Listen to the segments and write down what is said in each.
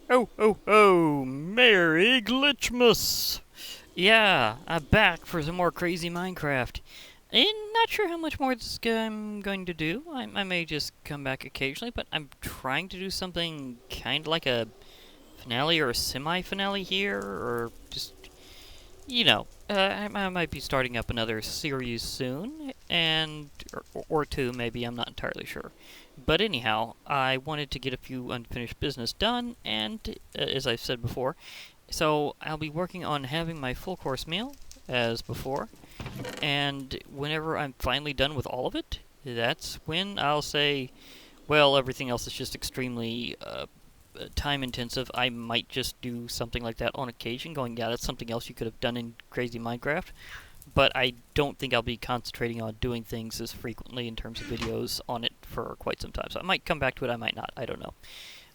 Oh, oh, oh, Merry Glitchmas! Yeah, I'm back for some more crazy Minecraft. And not sure how much more I'm going to do. I may just come back occasionally, but I'm trying to do something kind of like a finale or a semi-finale here, or just, I might be starting up another series soon, or two, maybe, I'm not entirely sure. But anyhow, I wanted to get a few unfinished business done, and as I've said before, so I'll be working on having my full course meal, as before, and whenever I'm finally done with all of it, that's when I'll say, well, everything else is just extremely time intensive. I might just do something like that on occasion, going, yeah, that's something else you could have done in Crazy Minecraft. But I don't think I'll be concentrating on doing things as frequently in terms of videos on it for quite some time. So I might come back to it, I might not, I don't know.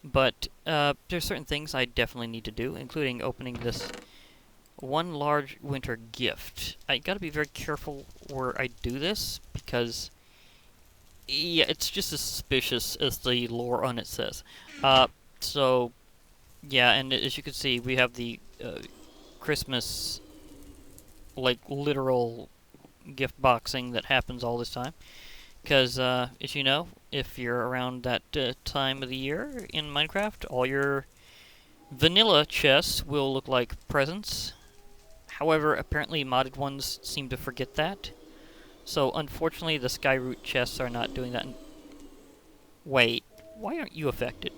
But there's certain things I definitely need to do, including opening this one large winter gift. I gotta be very careful where I do this, because, yeah, it's just as suspicious as the lore on it says. So, yeah, and as you can see, we have the Christmas, like, literal gift boxing that happens all this time. Because, as you know, if you're around that time of the year in Minecraft, all your vanilla chests will look like presents. However, apparently modded ones seem to forget that. So, unfortunately, the Skyroot chests are not doing that. Wait, why aren't you affected?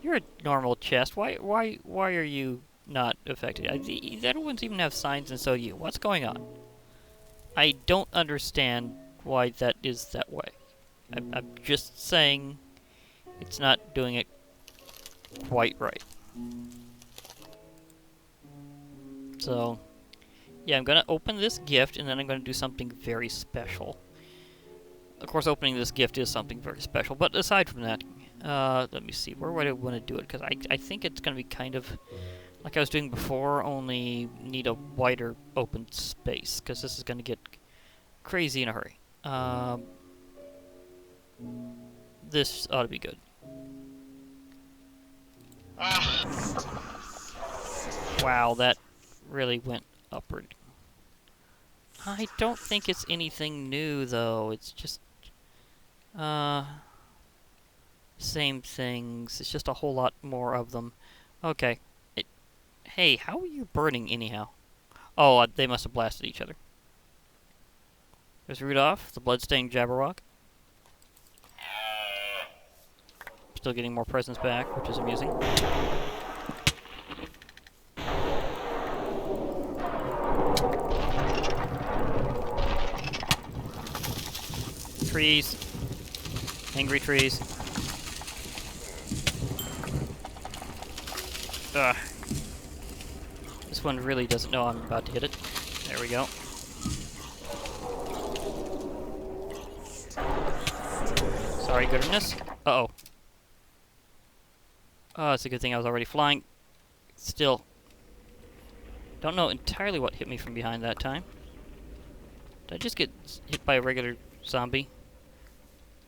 You're a normal chest. Why are you not affected? The other ones even have signs, and so do you. What's going on? I don't understand why that is that way. I'm just saying it's not doing it quite right. So, yeah, I'm gonna open this gift, and then I'm gonna do something very special. Of course, opening this gift is something very special, but aside from that, let me see, where would I want to do it? Because I think it's gonna be kind of like I was doing before, only need a wider open space, because this is gonna get crazy in a hurry. This ought to be good. Wow, that really went upward. I don't think it's anything new, though. It's just, same things. It's just a whole lot more of them. Okay. Hey, how are you burning, anyhow? Oh, they must have blasted each other. There's Rudolph, the bloodstained Jabberwock. Still getting more presents back, which is amusing. Trees. Angry trees. Ugh. This one really doesn't know I'm about to hit it. There we go. Sorry, goodness. Uh-oh. Oh, it's a good thing I was already flying. Still. Don't know entirely what hit me from behind that time. Did I just get hit by a regular zombie?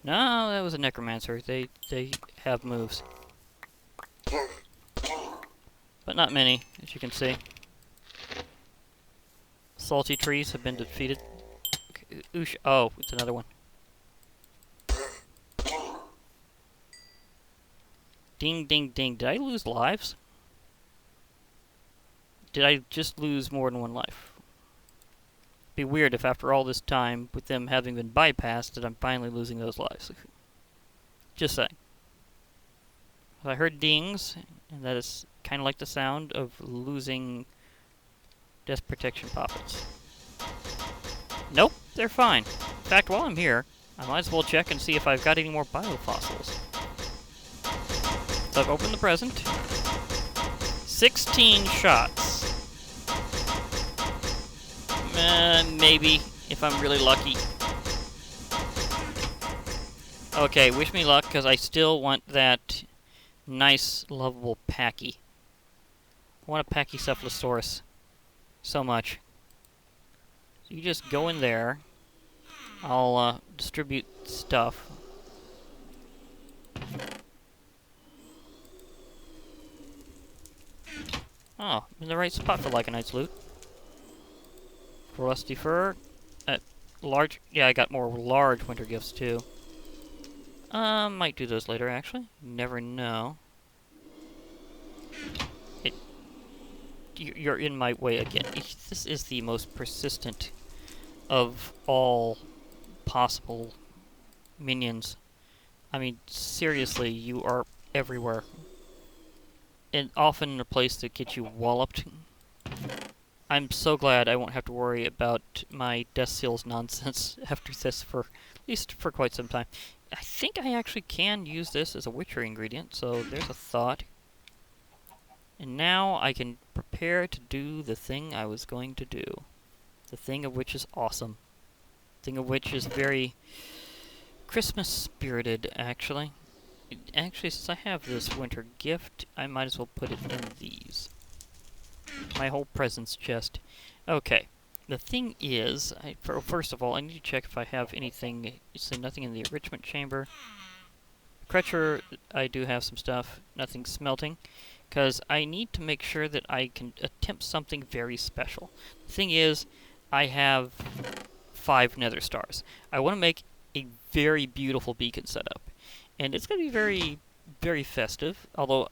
No, that was a necromancer. They have moves. But not many, as you can see. Salty trees have been defeated. Okay, oosh. Oh, it's another one. Ding, ding, ding. Did I lose lives? Did I just lose more than one life? Be weird if after all this time, with them having been bypassed, that I'm finally losing those lives. Just saying. I heard dings, and that is kind of like the sound of losing death protection poppets. Nope, they're fine. In fact, while I'm here, I might as well check and see if I've got any more biofossils. So I've opened the present. 16 shots. Maybe, if I'm really lucky. Okay, wish me luck, because I still want that nice, lovable Packy. I want a Pachycephalosaurus. So much. So you just go in there. I'll distribute stuff. Oh, in the right spot for Lycanite's loot. Rusty fur. Large. Yeah, I got more large winter gifts too. Might do those later, actually. Never know. You're in my way again. This is the most persistent of all possible minions. I mean, seriously, you are everywhere. And often in a place to get you walloped. I'm so glad I won't have to worry about my Death Seals nonsense after this for at least for quite some time. I think I actually can use this as a witchery ingredient, so there's a thought. And now I can prepare to do the thing I was going to do. The thing of which is awesome. The thing of which is very Christmas-spirited, actually. Actually, since I have this winter gift, I might as well put it in these. My whole presents chest. Okay. The thing is, first of all, I need to check if I have anything. So nothing in the enrichment chamber. Crutcher, I do have some stuff. Nothing smelting. Because I need to make sure that I can attempt something very special. The thing is, I have 5 nether stars. I want to make a very beautiful beacon setup. And it's going to be very, very festive. Although,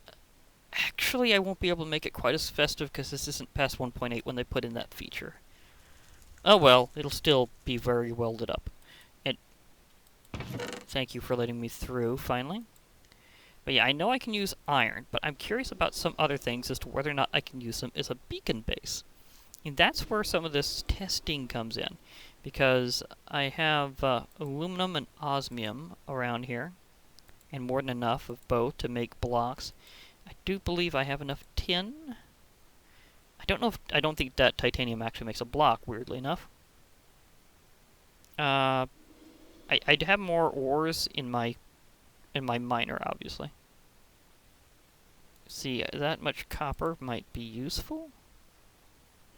actually, I won't be able to make it quite as festive because this isn't past 1.8 when they put in that feature. Oh well, it'll still be very well lit up. And thank you for letting me through, finally. But yeah, I know I can use iron, but I'm curious about some other things as to whether or not I can use them as a beacon base. And that's where some of this testing comes in. Because I have aluminum and osmium around here. And more than enough of both to make blocks. I do believe I have enough tin. I don't think that titanium actually makes a block, weirdly enough. I'd have more ores in my miner, obviously. See, that much copper might be useful.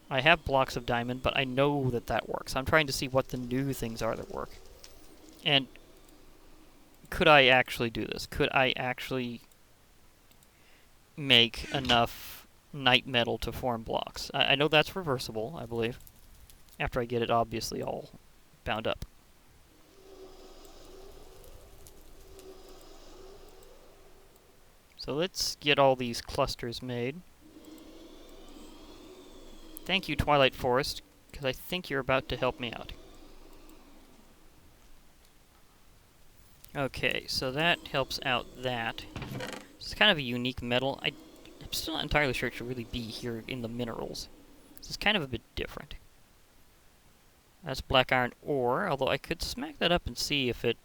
I have blocks of diamond, but I know that that works. I'm trying to see what the new things are that work. And could I actually do this? Could I actually make enough night metal to form blocks? I know that's reversible, I believe. After I get it, obviously, all bound up. So let's get all these clusters made. Thank you, Twilight Forest, because I think you're about to help me out. Okay, so that helps out that. It's kind of a unique metal. I'm still not entirely sure it should really be here in the minerals. This is kind of a bit different. That's black iron ore, although I could smack that up and see if it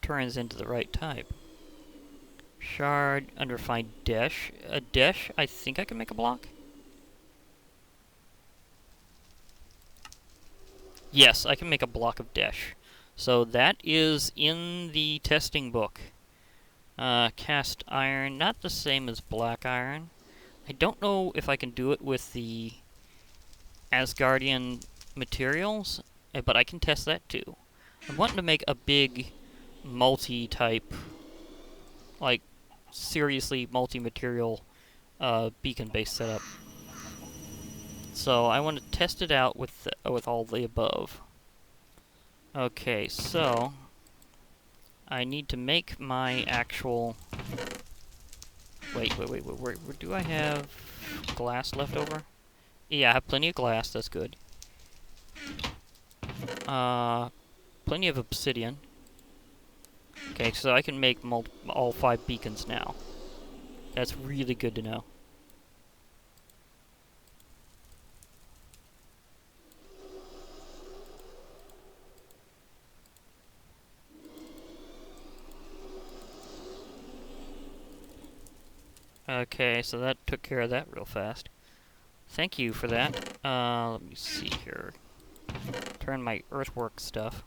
turns into the right type. Shard, unrefined desh. A desh, I think I can make a block. Yes, I can make a block of desh. So that is in the testing book. Cast iron, not the same as black iron. I don't know if I can do it with the Asgardian materials, but I can test that too. I'm wanting to make a big multi-type, like seriously multi-material beacon-based setup. So I want to test it out with all the above. Okay, so I need to make my actual. Wait. Where do I have glass left over? Yeah, I have plenty of glass. That's good. Plenty of obsidian. Okay, so I can make all 5 beacons now. That's really good to know. Okay, so that took care of that real fast. Thank you for that. Let me see here. Turn my earthwork stuff.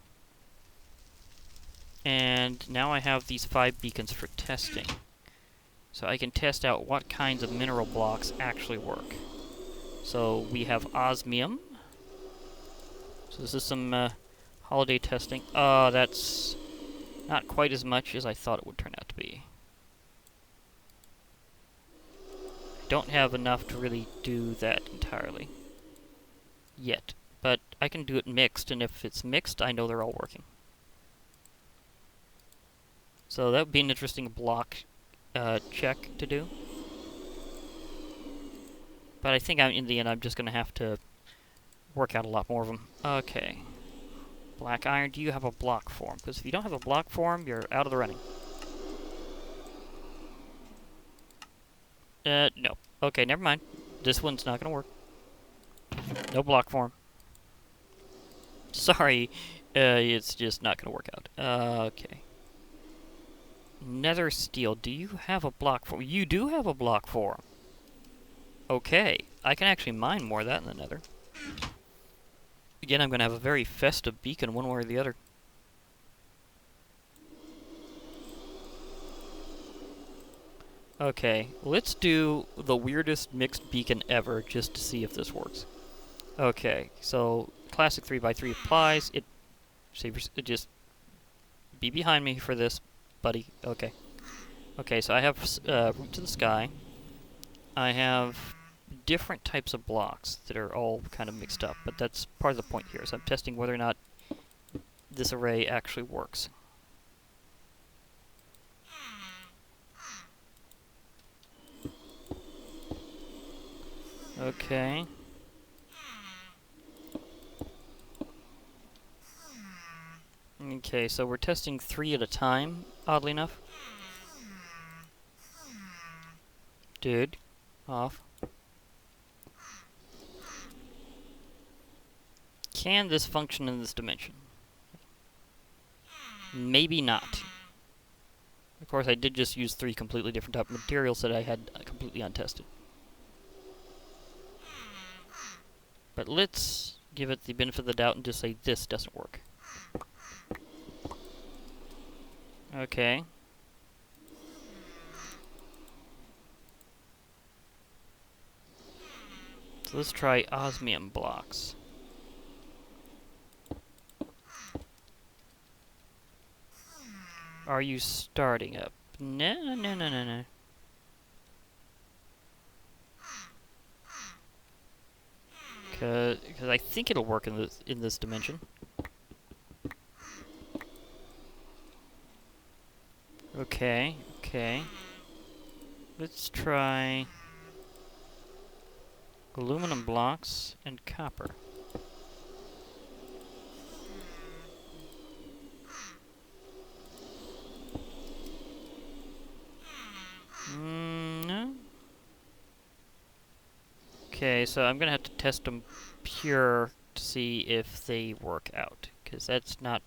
And now I have these 5 beacons for testing. So I can test out what kinds of mineral blocks actually work. So we have osmium. So this is some holiday testing. That's not quite as much as I thought it would turn out to be. don't have enough to really do that entirely. Yet. But I can do it mixed, and if it's mixed, I know they're all working. So that would be an interesting block check to do. But I think in the end I'm just going to have to work out a lot more of them. Okay. Black iron, do you have a block form? Because if you don't have a block form, you're out of the running. No. Okay, never mind. This one's not going to work. No block form. Sorry, it's just not going to work out. Okay. Nether steel, do you have a block form? You do have a block form. Okay, I can actually mine more of that in the nether. Again, I'm going to have a very festive beacon one way or the other. Okay, let's do the weirdest mixed beacon ever just to see if this works. Okay, so classic 3x3 applies. It just be behind me for this, buddy. Okay. Okay, so I have root to the sky. I have different types of blocks that are all kind of mixed up, but that's part of the point here. So I'm testing whether or not this array actually works. Okay. Okay, so we're testing 3 at a time, oddly enough. Dude, off. Can this function in this dimension? Maybe not. Of course, I did just use 3 completely different type of materials that I had completely untested. But let's give it the benefit of the doubt and just say this doesn't work. Okay. So let's try osmium blocks. Are you starting up? No. Because I think it'll work in this dimension. Okay. Let's try aluminum blocks and copper. No. Okay, so I'm gonna have to test them pure to see if they work out, because that's not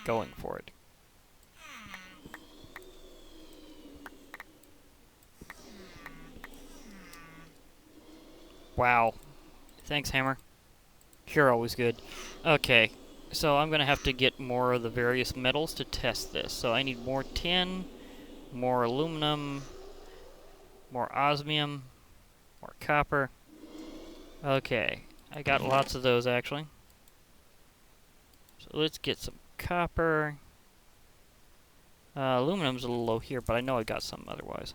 going for it. Wow. Thanks, Hammer. You're always good. Okay, so I'm gonna have to get more of the various metals to test this. So I need more tin, more aluminum, more osmium, more copper. Okay, I got lots of those actually. So let's get some copper. Aluminum's a little low here, but I know I got some otherwise.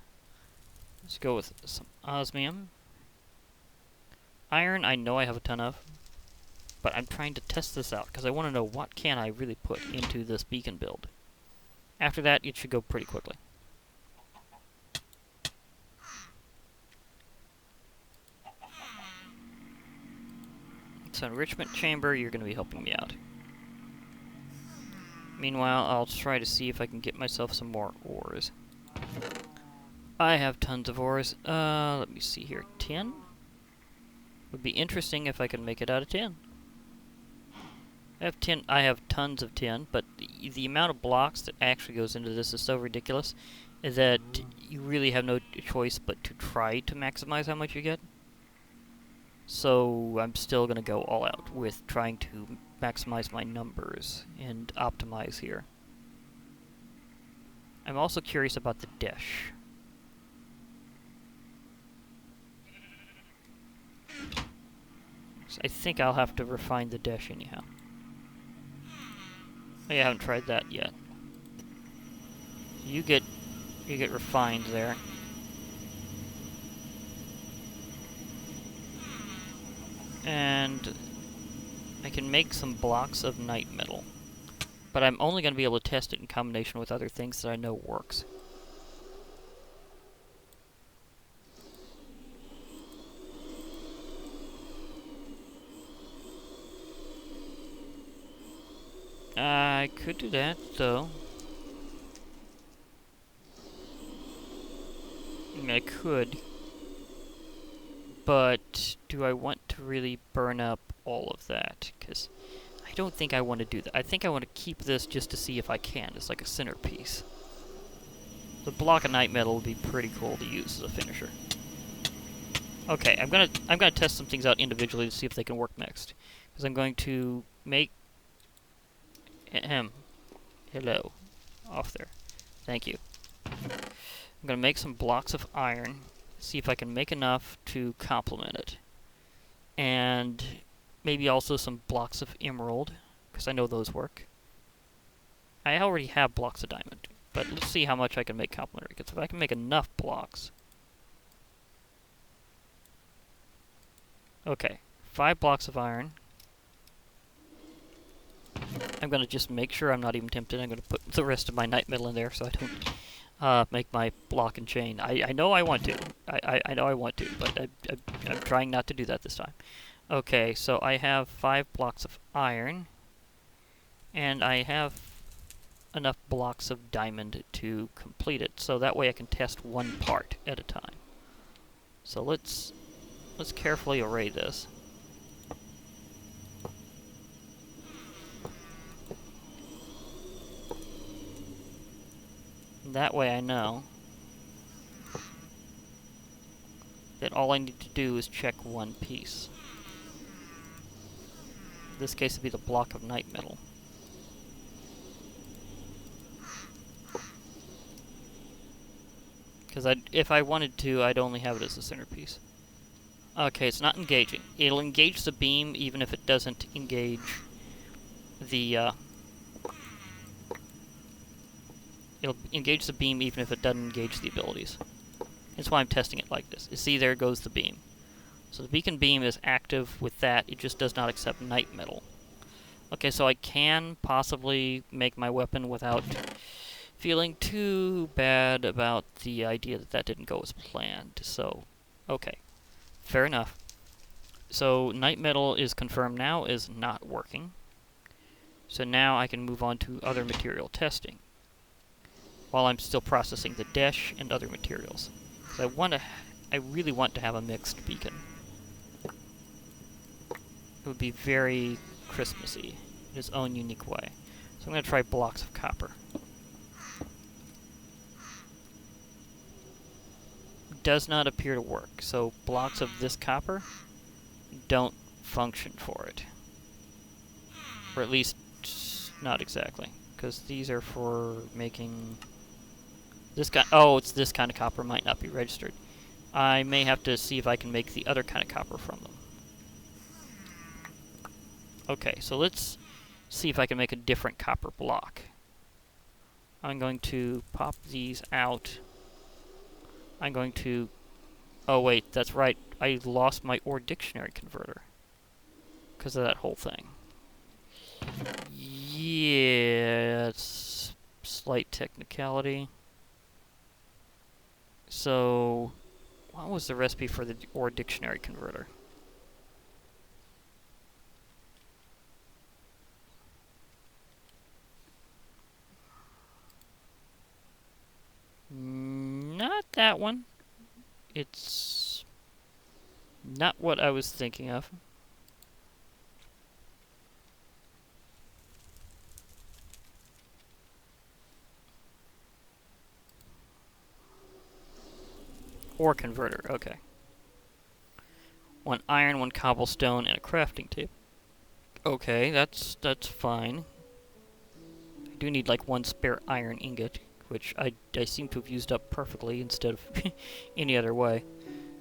Let's go with some osmium. Iron, I know I have a ton of. But I'm trying to test this out, because I want to know what can I really put into this beacon build. After that, it should go pretty quickly. So enrichment chamber, you're going to be helping me out. Meanwhile, I'll try to see if I can get myself some more ores. I have tons of ores. Let me see here. 10? Would be interesting if I could make it out of 10. I have tons of tin, but the amount of blocks that actually goes into this is so ridiculous that you really have no choice but to try to maximize how much you get. So I'm still going to go all out with trying to maximize my numbers and optimize here. I'm also curious about the dish. So I think I'll have to refine the dish anyhow. I haven't tried that yet. You get refined there. And I can make some blocks of night metal. But I'm only going to be able to test it in combination with other things that I know works. I could do that, though. I mean, I could. But do I want to really burn up all of that? Because I don't think I want to do that. I think I want to keep this just to see if I can. It's like a centerpiece. The block of night metal would be pretty cool to use as a finisher. Okay, I'm gonna test some things out individually to see if they can work next. Because I'm going to make hello. Off there. Thank you. I'm going to make some blocks of iron, see if I can make enough to complement it. And maybe also some blocks of emerald, because I know those work. I already have blocks of diamond, but let's see how much I can make complementary, because if I can make enough blocks... Okay, 5 blocks of iron. I'm going to just make sure I'm not even tempted. I'm going to put the rest of my night metal in there so I don't make my block and chain. I know I want to. I know I want to, but I'm trying not to do that this time. Okay, so I have 5 blocks of iron, and I have enough blocks of diamond to complete it, so that way I can test one part at a time. So let's carefully array this. That way I know that all I need to do is check one piece. In this case, it'd be the block of night metal. Because if I wanted to, I'd only have it as a centerpiece. Okay, it's not engaging. It'll engage the beam even if it doesn't engage the, it'll engage the beam even if it doesn't engage the abilities. That's why I'm testing it like this. You see, there goes the beam. So the beacon beam is active with that, it just does not accept night metal. Okay, so I can possibly make my weapon without feeling too bad about the idea that that didn't go as planned. So, okay. Fair enough. So, night metal is confirmed now is not working. So now I can move on to other material testing, while I'm still processing the desh and other materials. So I really want to have a mixed beacon. It would be very Christmassy in its own unique way. So I'm going to try blocks of copper. Does not appear to work, so blocks of this copper don't function for it. Or at least, not exactly, because these are for making... This kind, oh, it's this kind of copper might not be registered. I may have to see if I can make the other kind of copper from them. Okay, so let's see if I can make a different copper block. I'm going to pop these out. I'm going to... Oh wait, that's right. I lost my ore dictionary converter because of that whole thing. Yeah, it's slight technicality. So, what was the recipe for the ore dictionary converter? Not that one. It's not what I was thinking of. Ore converter, okay. 1 iron, 1 cobblestone, and a crafting table. Okay, that's fine. I do need like 1 spare iron ingot, which I seem to have used up perfectly instead of any other way.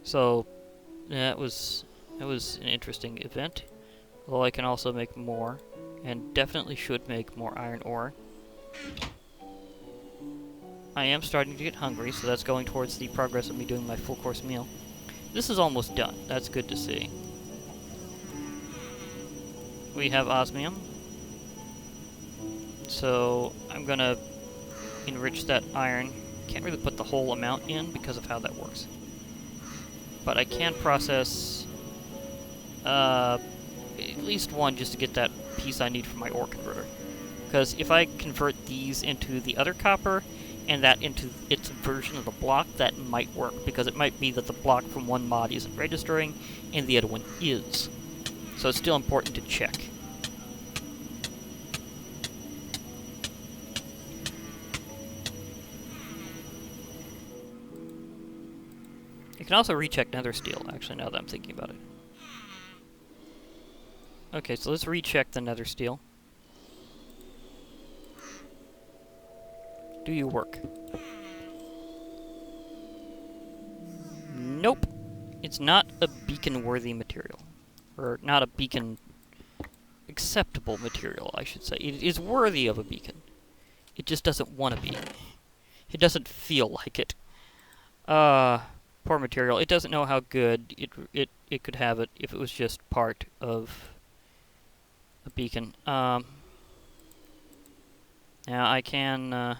So that was an interesting event. Although I can also make more, and definitely should make more iron ore. I am starting to get hungry, so that's going towards the progress of me doing my full course meal. This is almost done. That's good to see. we have osmium. So I'm gonna enrich that iron. Can't really put the whole amount in because of how that works. But I can process at least one just to get that piece I need for my ore converter. Because if I convert these into the other copper and that into its version of the block, that might work. Because it might be that the block from one mod isn't registering and the other one is. So it's still important to check. You can also recheck nether steel, actually, now that I'm thinking about it. Okay, so let's recheck the nether steel. Do you work? Nope. It's not a beacon-worthy material. Or not a beacon acceptable material, I should say. It is worthy of a beacon. It just doesn't want to be. It doesn't feel like it. Poor material. It doesn't know how good it could have it if it was just part of a beacon. Now I can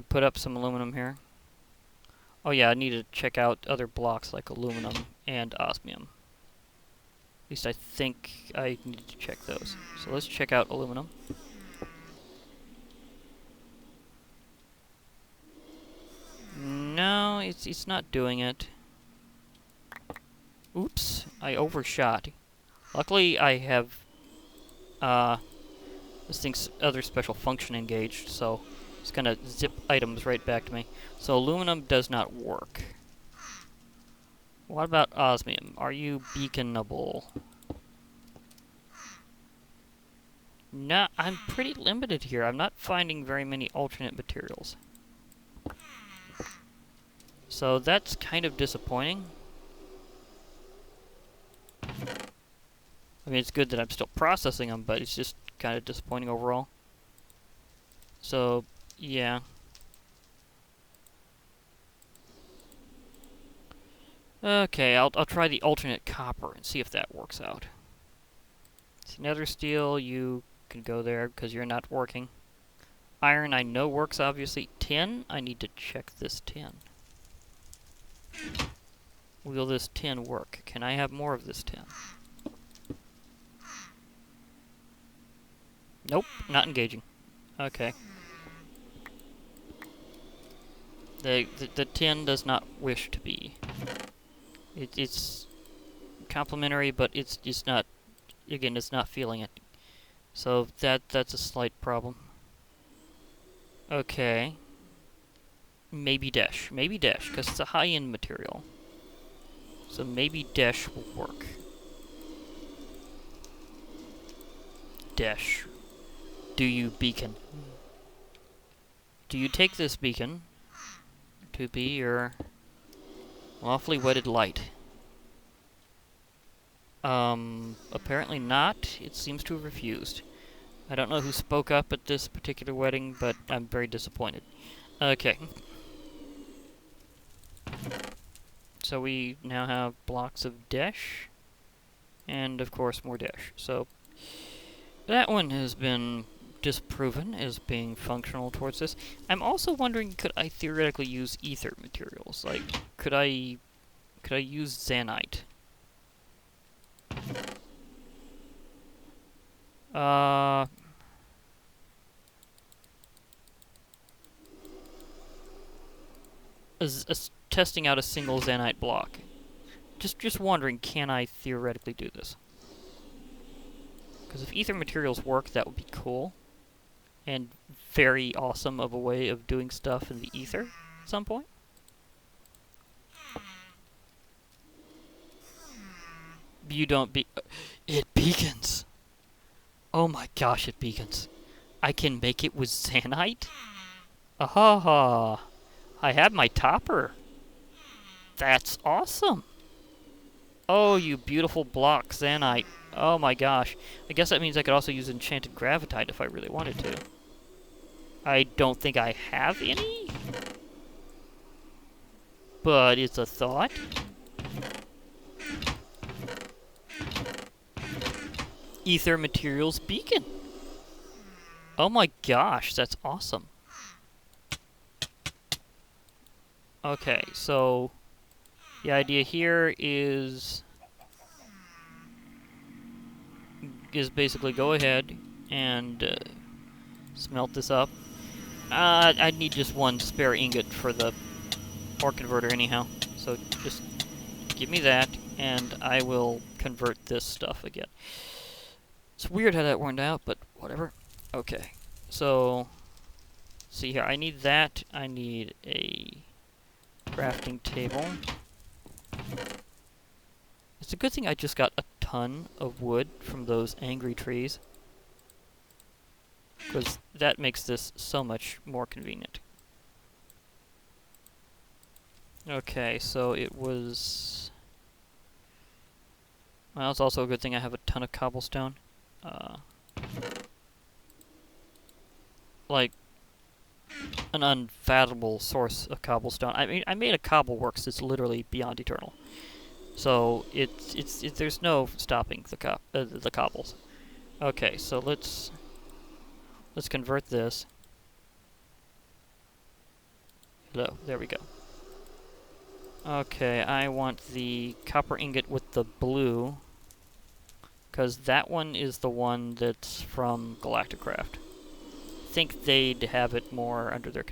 put up some aluminum here. Oh yeah, I need to check out other blocks like aluminum and osmium. At least I think I need to check those. So let's check out aluminum. No, it's not doing it. Oops, I overshot. Luckily, I have this thing's other special function engaged, so it's gonna zip items right back to me. So aluminum does not work. What about osmium? Are you beaconable? No, I'm pretty limited here. I'm not finding very many alternate materials. So that's kind of disappointing. I mean, it's good that I'm still processing them, but it's just kind of disappointing overall. So, yeah. Okay, I'll try the alternate copper and see if that works out. So nether steel, you can go there because you're not working. Iron I know works, obviously. Tin, I need to check this tin. Will this tin work? Can I have more of this tin? Nope, not engaging. Okay. The tin does not wish to be. It's complementary, but it's just not. Again, it's not feeling it. So that's a slight problem. Okay. Maybe Dash. Maybe Dash, because it's a high-end material. So maybe Dash will work. Dash. Do you beacon? Do you take this beacon to be your lawfully wedded light? Apparently not. It seems to have refused. I don't know who spoke up at this particular wedding, but I'm very disappointed. Okay. So we now have blocks of Dash, and of course more Dash. So that one has been disproven as being functional towards this. I'm also wondering, could I theoretically use ether materials? Like, could I use Zanite? As testing out a single Zanite block. Just wondering, can I theoretically do this? Because if ether materials work, that would be cool. And very awesome of a way of doing stuff in the ether at some point. You don't be... It beacons! Oh my gosh, it beacons. I can make it with Zanite? Ahaha! I have my topper. That's awesome! Oh, you beautiful block, Zanite. Oh my gosh. I guess that means I could also use enchanted gravitite if I really wanted to. I don't think I have any, but it's a thought. Ether Materials beacon. Oh my gosh, that's awesome. Okay, so the idea here is basically go ahead and smelt this up. I need just one spare ingot for the ore converter anyhow, so just give me that, and I will convert this stuff again. It's weird how that worked out, but whatever. Okay, so see here, I need that. I need a crafting table. It's a good thing I just got a ton of wood from those angry trees, because that makes this so much more convenient. Okay, so it was... Well, it's also a good thing I have a ton of cobblestone. Like, an unfathomable source of cobblestone. I mean, I made a cobbleworks that's literally beyond eternal. So, there's no stopping the cobbles. Okay, so let's convert this. Hello, there we go. Okay, I want the copper ingot with the blue, because that one is the one that's from Galacticraft. I think they'd have it more under their...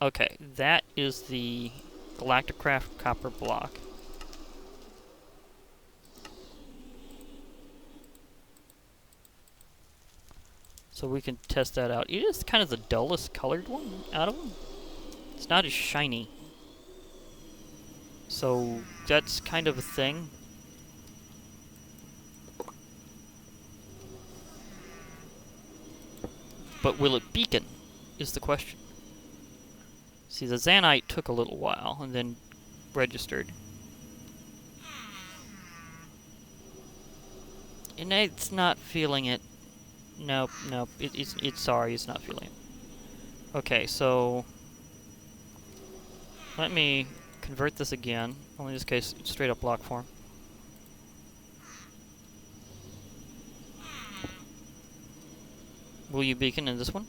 Okay, that is the Galacticraft copper block. So we can test that out. It is kind of the dullest colored one out of them. It's not as shiny. So that's kind of a thing. But will it beacon, is the question. See, the Zanite took a little while and then registered. And it's not feeling it. Nope, nope. It's sorry, it's not feeling it. Okay, so let me convert this again. Only in this case, straight up block form. Will you beacon in this one?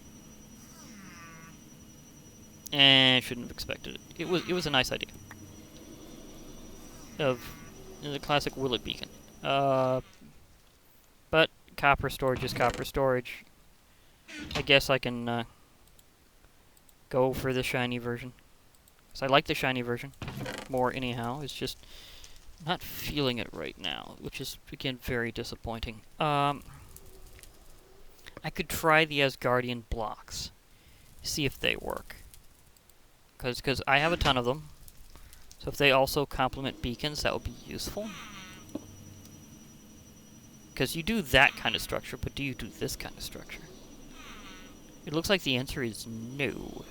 And shouldn't have expected it. It was a nice idea. Of the classic will it beacon. But copper storage is copper storage. I guess I can go for the shiny version. Because I like the shiny version more anyhow. It's just not feeling it right now, which is, again, very disappointing. I could try the Asgardian blocks. See if they work. Because I have a ton of them. So if they also complement beacons, that would be useful. Because you do that kind of structure, but do you do this kind of structure? It looks like the answer is no.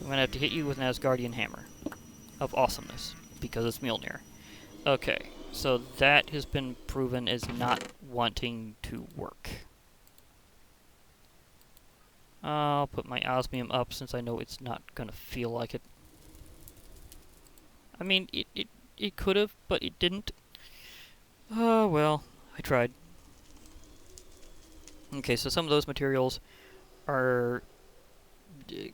I'm going to have to hit you with an Asgardian hammer of awesomeness, because it's Mjolnir. Okay, so that has been proven as not wanting to work. I'll put my osmium up since I know it's not going to feel like it. I mean, it could have, but it didn't. Oh, well, I tried. Okay, so some of those materials are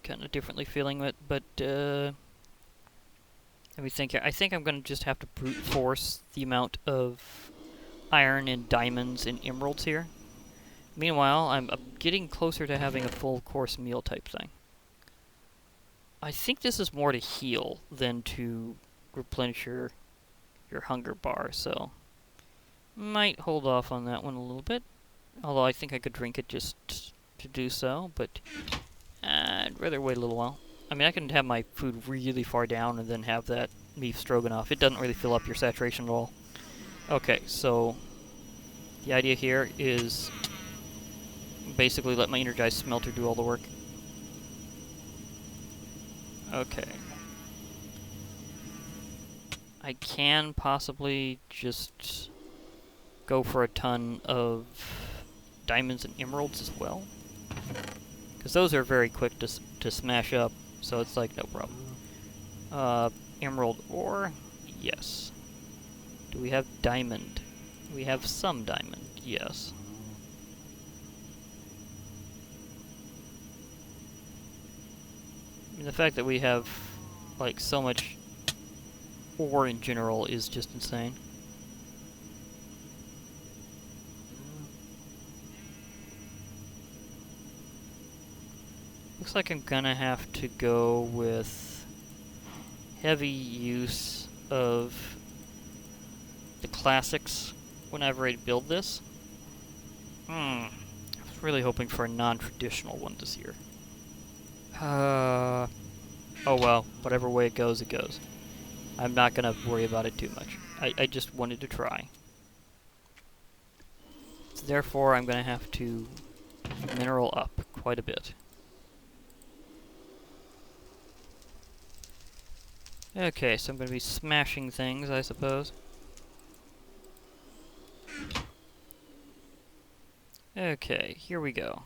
kind of differently feeling it, but let me think here. I think I'm going to just have to brute force the amount of iron and diamonds and emeralds here. Meanwhile, I'm getting closer to having a full course meal type thing. I think this is more to heal than to replenish your hunger bar, so might hold off on that one a little bit. Although I think I could drink it just to do so, but I'd rather wait a little while. I mean, I can have my food really far down and then have that beef stroganoff. It doesn't really fill up your saturation at all. Okay, so the idea here is basically let my energized smelter do all the work. Okay. I can possibly just go for a ton of diamonds and emeralds as well. Because those are very quick to smash up, so it's like no problem. Emerald ore? Yes. Do we have diamond? We have some diamond, yes. I mean, the fact that we have, like, so much ore in general is just insane. Looks like I'm gonna have to go with heavy use of the classics whenever I build this. I was really hoping for a non-traditional one this year. Oh well, whatever way it goes, it goes. I'm not gonna worry about it too much. I just wanted to try. So therefore, I'm gonna have to mineral up quite a bit. Okay, so I'm gonna be smashing things, I suppose. Okay, here we go.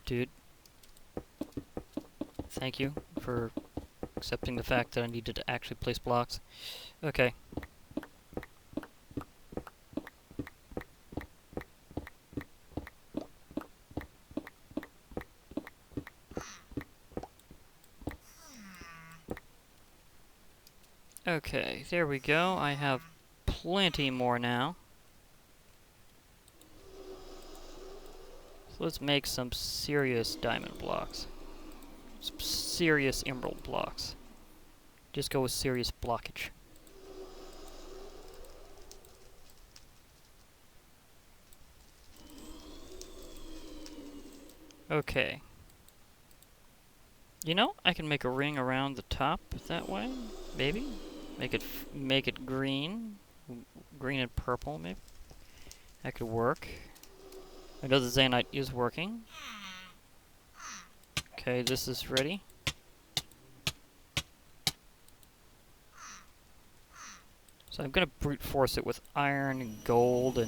Dude. Thank you for accepting the fact that I needed to actually place blocks. Okay. Okay, there we go. I have plenty more now. So let's make some serious diamond blocks. Some serious emerald blocks. Just go with serious blockage. Okay. You know, I can make a ring around the top that way, maybe. Make it green, green and purple, maybe. That could work. I know the Zanite is working. Okay, this is ready. So I'm gonna brute force it with iron and gold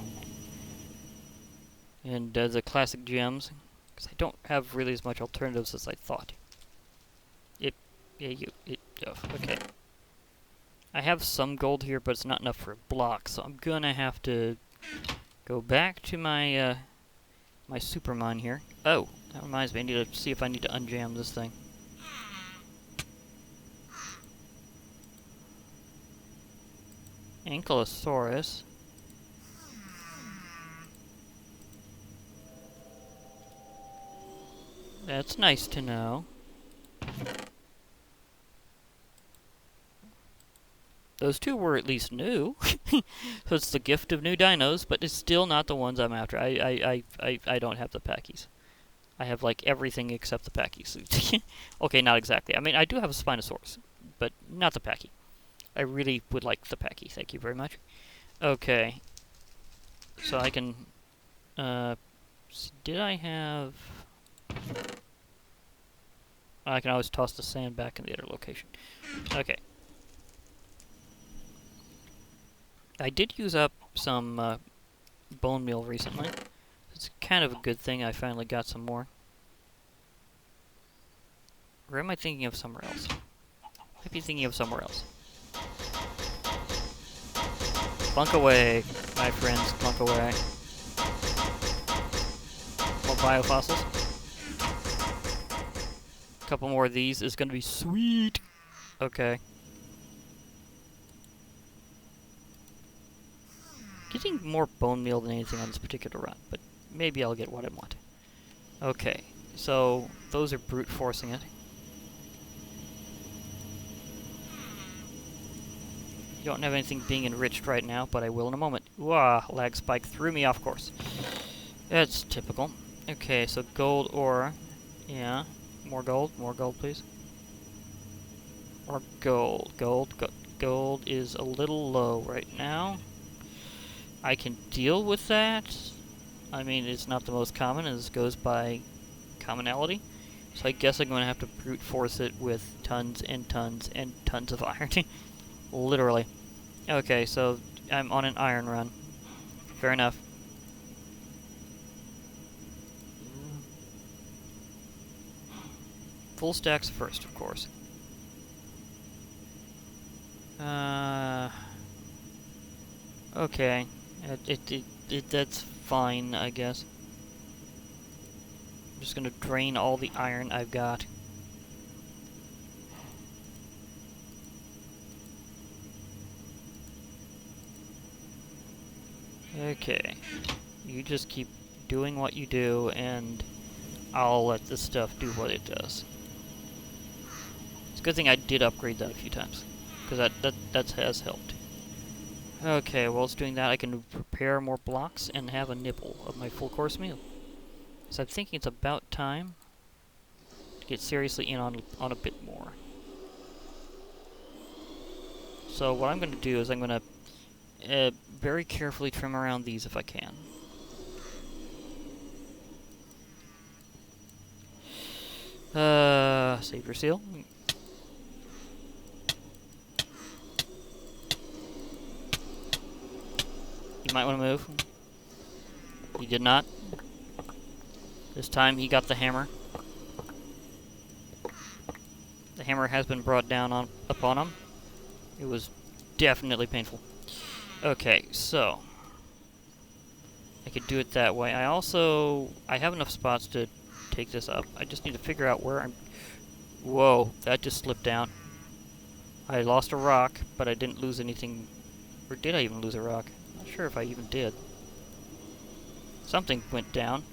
and the classic gems, because I don't have really as much alternatives as I thought. Okay. I have some gold here, but it's not enough for a block, so I'm gonna have to go back to my my super mine here. Oh, that reminds me, I need to see if I need to unjam this thing. Ankylosaurus. That's nice to know. Those two were at least new. So it's the gift of new dinos, but it's still not the ones I'm after. I don't have the packies. I have, like, everything except the packies. Okay, not exactly. I mean, I do have a Spinosaurus, but not the packy. I really would like the packy. Thank you very much. Okay. So I can... did I have... I can always toss the sand back in the other location. Okay. I did use up some bone meal recently. It's kind of a good thing I finally got some more. Or am I thinking of somewhere else? I might be thinking of somewhere else. Bunk away, my friends. Bunk away. More biofossils. A couple more of these is going to be sweet. Okay. Getting more bone meal than anything on this particular run, but maybe I'll get what I want. Okay, so those are brute forcing it. Don't have anything being enriched right now, but I will in a moment. Wah, lag spike threw me off course. That's typical. Okay, so gold ore. Yeah, more gold, please. More gold. Gold is a little low right now. I can deal with that. I mean, it's not the most common, as goes by commonality. So I guess I'm going to have to brute force it with tons and tons and tons of iron. Literally. Okay, so I'm on an iron run. Fair enough. full stacks first, of course. Okay. That's fine, I guess. I'm just gonna drain all the iron I've got. Okay. You just keep doing what you do, and I'll let this stuff do what it does. It's a good thing I did upgrade that a few times, because that has helped. Okay, while it's doing that, I can prepare more blocks and have a nibble of my full course meal. So I'm thinking it's about time to get seriously in on a bit more. So what I'm going to do is I'm going to very carefully trim around these if I can. Save your seal. You might want to move. He did not. This time he got the hammer. The hammer has been brought down upon him. It was definitely painful. Okay, so I could do it that way. I have enough spots to take this up. I just need to figure out where I'm... Whoa, that just slipped down. I lost a rock, but I didn't lose anything. Or did I even lose a rock? Not sure if I even did. Something went down.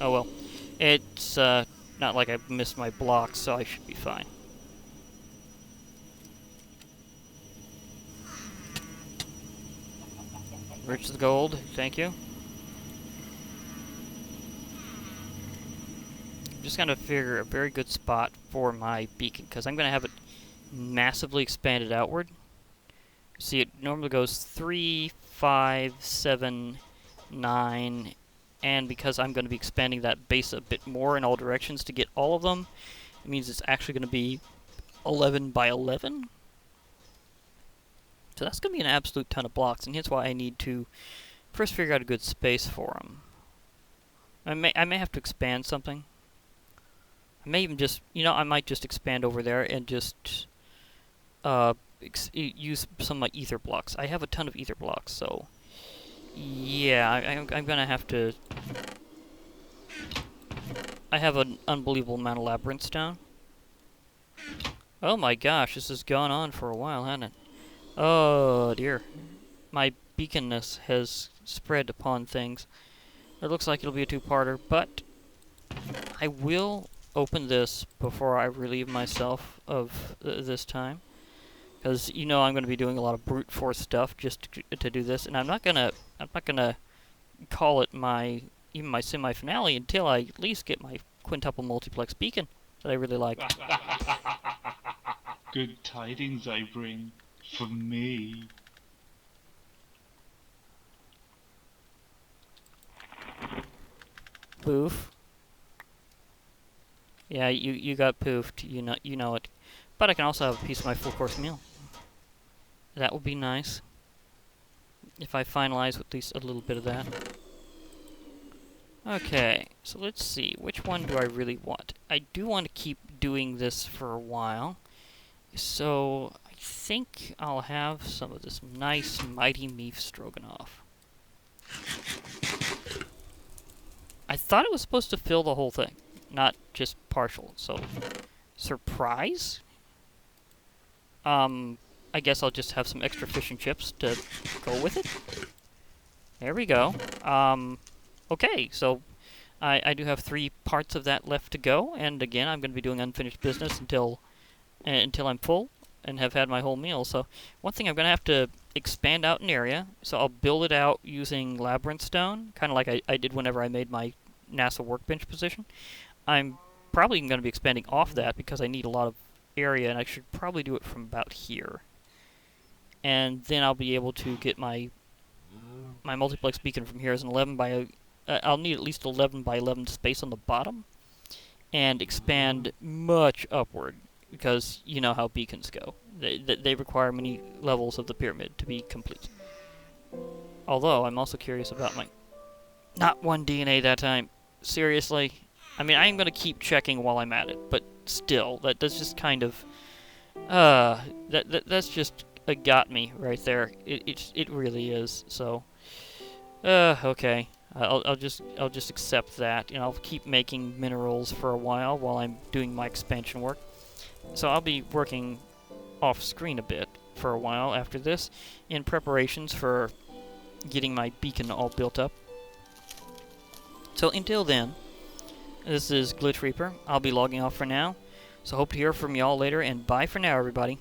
Oh well. It's not like I missed my blocks, so I should be fine. Rich the gold, thank you. I'm just gonna figure a very good spot for my beacon, because I'm gonna have it massively expanded outward. See, it normally goes 3, 5, 7, 9, and because I'm going to be expanding that base a bit more in all directions to get all of them, it means it's actually going to be 11 by 11. So that's going to be an absolute ton of blocks, and here's why I need to first figure out a good space for them. I may have to expand something. I may even just, I might just expand over there and just use some of my ether blocks. I have a ton of ether blocks, so yeah, I'm gonna have to... I have an unbelievable amount of labyrinth stone. Oh my gosh, this has gone on for a while, hasn't it? Oh dear. My beaconness has spread upon things. It looks like it'll be a two-parter, but I will open this before I relieve myself of this time. Because I'm going to be doing a lot of brute force stuff just to do this, and I'm not gonna call it even my semi-finale until I at least get my quintuple multiplex beacon that I really like. Good tidings I bring for me. Poof. Yeah, you got poofed. You know it. But I can also have a piece of my full course meal. That would be nice. If I finalize with at least a little bit of that. Okay, so let's see. Which one do I really want? I do want to keep doing this for a while. So I think I'll have some of this nice mighty beef stroganoff. I thought it was supposed to fill the whole thing, not just partial. So, surprise? I guess I'll just have some extra fish and chips to go with it. There we go. Okay, so I do have 3 parts of that left to go, and again, I'm going to be doing unfinished business until I'm full and have had my whole meal. So one thing, I'm going to have to expand out an area, so I'll build it out using labyrinth stone, kind of like I did whenever I made my NASA workbench position. I'm probably going to be expanding off that because I need a lot of area, and I should probably do it from about here. And then I'll be able to get my multiplex beacon from here as an 11 by... I'll need at least 11 by 11 space on the bottom, and expand much upward, because you know how beacons go. They require many levels of the pyramid to be complete. Although, I'm also curious about my... Not one DNA that time. Seriously? I mean, I am gonna keep checking while I'm at it, but still, that's just kind of, that's just got me right there. It really is. So, okay. I'll just accept that, and I'll keep making minerals for a while I'm doing my expansion work. So I'll be working off screen a bit for a while after this, in preparations for getting my beacon all built up. So until then, this is Glitch Reaper. I'll be logging off for now. So hope to hear from y'all later, and bye for now, everybody.